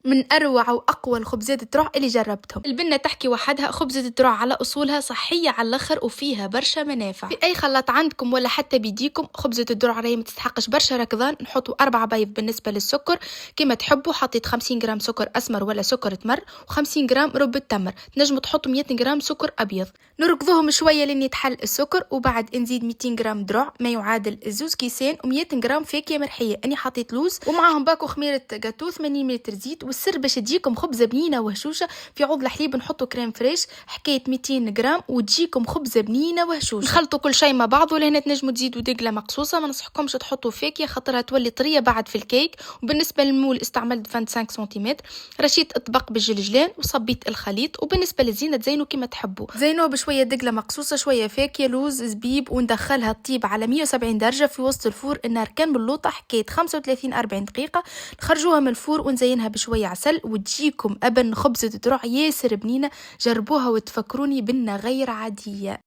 من اروع واقوى الخبزات الدروع اللي جربتهم. البنه تحكي وحدها، خبزه الدروع على اصولها، صحيه على الاخر وفيها برشا منافع. في اي خلاط عندكم ولا حتى بيديكم، خبزه الدروع راهي ما تستحقش برشا ركضان. نحطوا 4 بيض. بالنسبه للسكر كما تحبوا، حطيت 50 جرام سكر اسمر ولا سكر تمر، و50 جرام رب التمر. تنجموا تحطوا 100 جرام سكر ابيض. نركضوهم شويه لين يتحل السكر، وبعد نزيد 200 جرام دروع ما يعادل زوز كيسان، و100 جرام فاكهه مرحيه. اني حطيت لوز، ومعاهم باكو خميره جاتو 80 ملل زيت. والسر باش تجيكم خبزه بنينه وهشوشه. في عوض الحليب نحطوا كريم فريش حكايه 200 جرام، وتجيكم خبزه بنينه وهشوشه. نخلطوا كل شيء مع بعض. ولهنا تنجموا تزيدوا دقله مقصوصه، ما نصحكمش تحطوا فاكهه خاطرها تولي طريه بعد في الكيك. وبالنسبه للمول استعملت 25 سنتيمتر. رشيت اطباق بالجلجلان وصبيت الخليط. وبالنسبه للزينه تزينوا كما تحبوا، زينوه بشويه دقله مقصوصه، شويه فاكهه، لوز، زبيب، وندخلها تطيب على 170 درجه في وسط الفور. النار كان باللوطه حكايه 35 40 دقيقه. نخرجوها من الفور ونزينها بشويه عسل، وتجيكم ابن خبزه دروع ياسر بنينه. جربوها وتفكروني بنا غير عاديه.